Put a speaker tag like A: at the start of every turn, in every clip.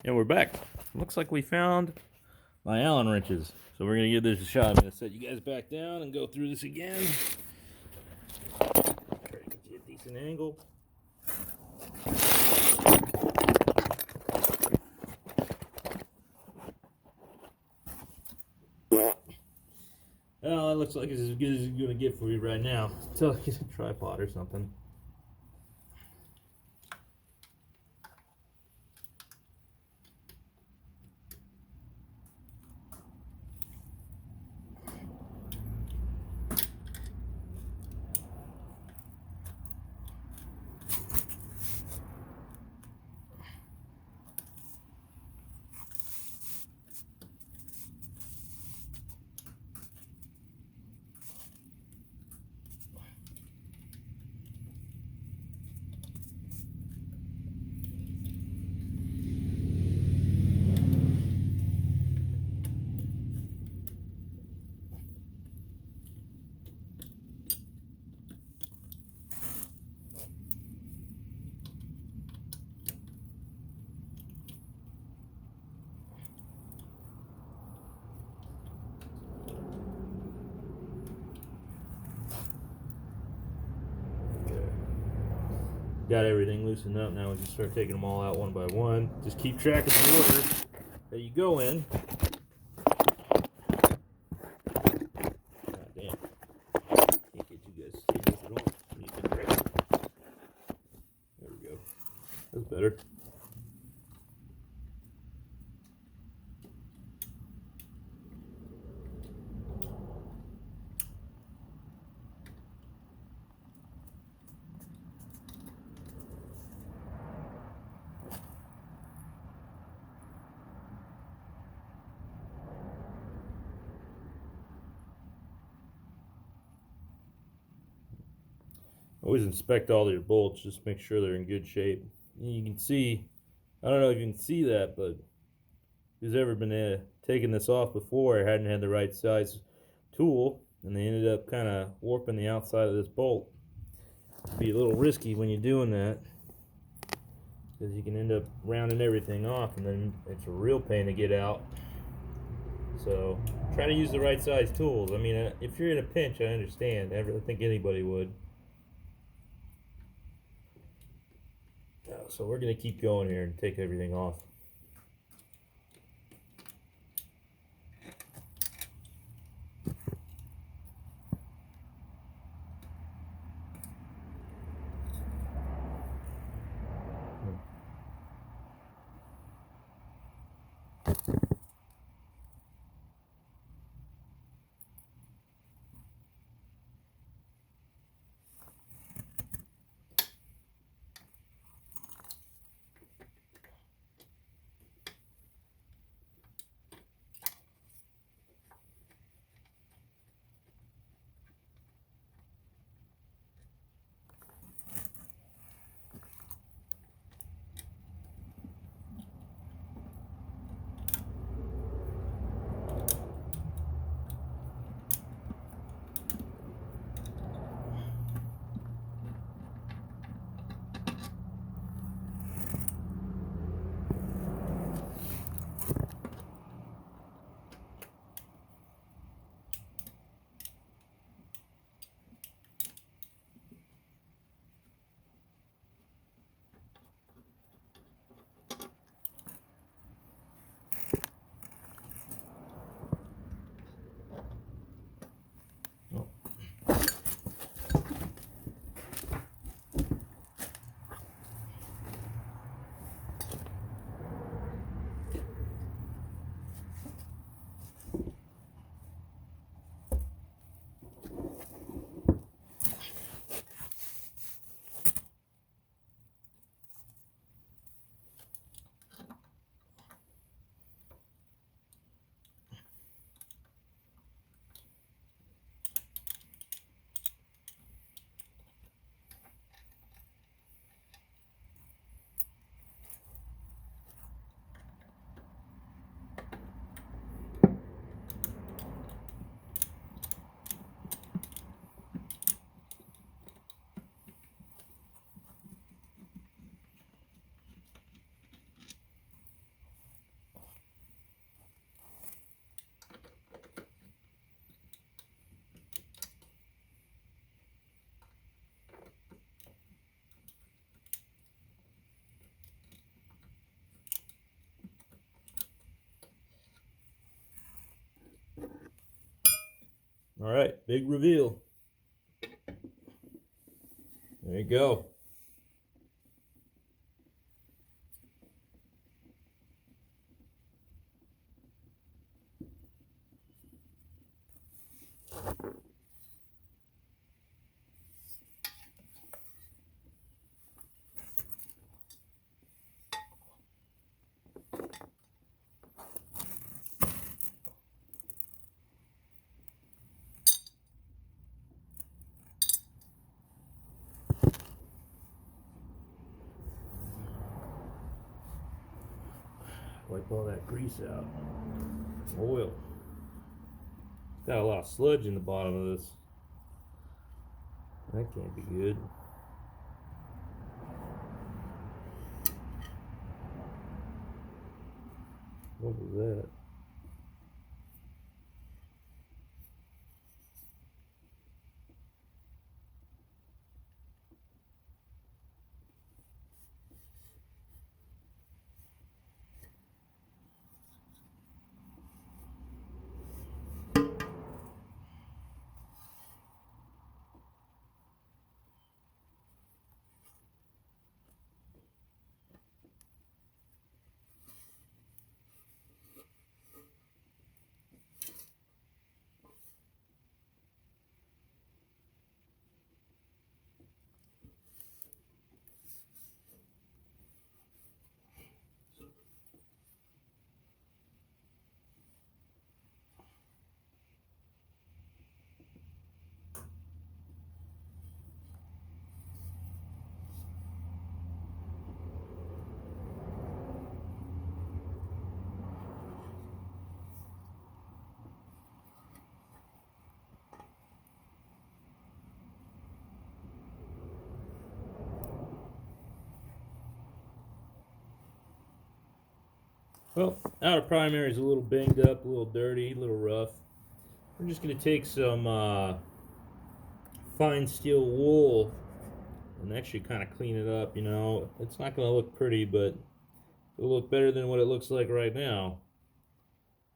A: And we're back. Looks like we found my Allen wrenches. So we're going to give this a shot. I'm going to set you guys back down and go through this again. Try to get you a decent angle. Well, it looks like it's as good as it's going to get for you right now. Until I get a tripod or something. Got everything loosened up. Now we can start taking them all out one by one. Just keep track of the order that you go in. God damn. Can't get you guys to see this at all. There we go. That's better. Always inspect all your bolts, just make sure they're in good shape. And you can see, I don't know if you can see that, but who's ever been taking this off before hadn't had the right size tool, and they ended up kind of warping the outside of this bolt. It'd be a little risky when you're doing that, because you can end up rounding everything off, and then it's a real pain to get out. So try to use the right size tools. I mean, if you're in a pinch, I understand. I think anybody would. So we're going to keep going here and take everything off. Alright, big reveal. There you go. Wipe all that grease out. Oil. It's got a lot of sludge in the bottom of this. That can't be good. What was that? Well, outer primary is a little banged up, a little dirty, a little rough. We're just going to take some fine steel wool and actually kind of clean it up, you know. It's not going to look pretty, but it'll look better than what it looks like right now.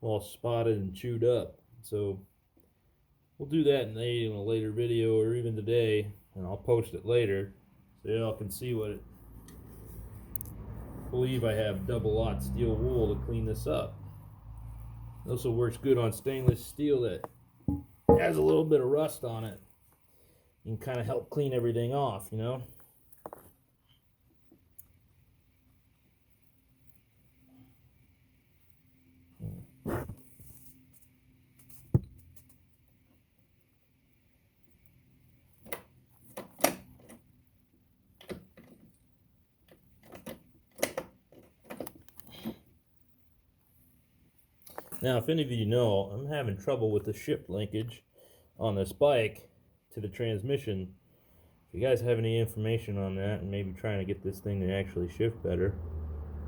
A: All spotted and chewed up. So we'll do that in a later video or even today, and I'll post it later so y'all can see what it. I believe I have double aught steel wool to clean this up. It also works good on stainless steel that has a little bit of rust on it. You can kind of help clean everything off, you know. Now, if any of you know, I'm having trouble with the shift linkage on this bike to the transmission. If you guys have any information on that and maybe trying to get this thing to actually shift better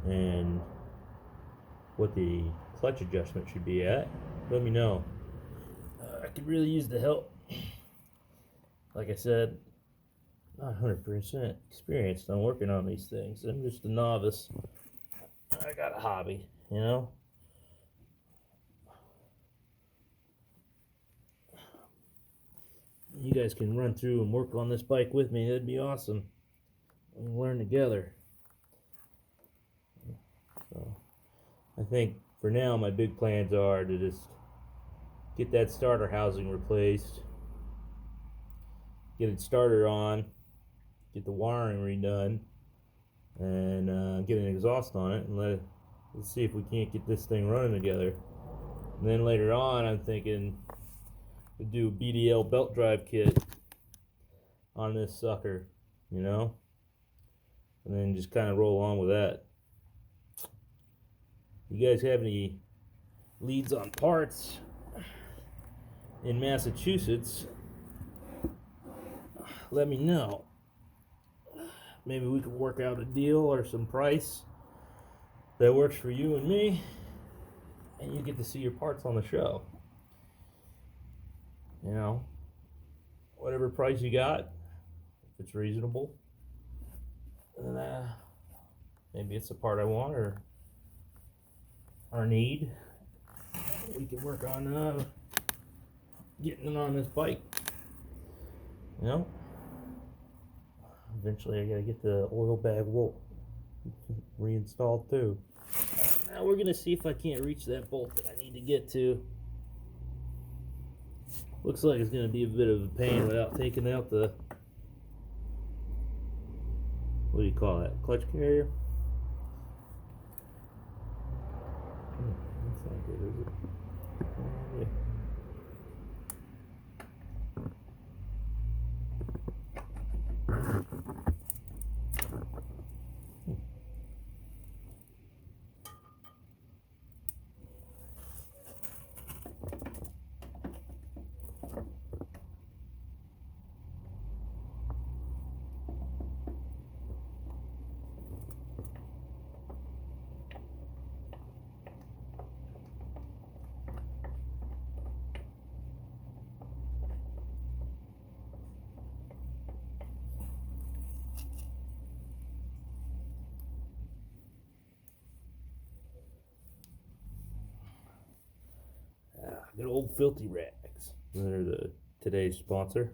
A: and what the clutch adjustment should be at, let me know. I could really use the help. Like I said, not 100% experienced on working on these things. I'm just a novice. I got a hobby, you know? You guys can run through and work on this bike with me. That'd be awesome. We can learn together. So, I think for now my big plans are to just get that starter housing replaced, get it starter on, get the wiring redone, and get an exhaust on it, and let's see if we can't get this thing running together. And then later on, I'm thinking to do a BDL belt drive kit on this sucker, you know, and then just kind of roll on with that. You guys have any leads on parts in Massachusetts, let me know. Maybe we could work out a deal or some price that works for you and me, and you get to see your parts on the show. You know, whatever price you got, if it's reasonable, then maybe it's the part I want or need. We can work on getting it on this bike. You know, eventually I gotta get the oil bag reinstalled too. Now we're gonna see if I can't reach that bolt that I need to get to. Looks like it's gonna be a bit of a pain without taking out the, what do you call that, clutch carrier? That's not good, is it? Yeah. Good old filthy rags. They're today's sponsor.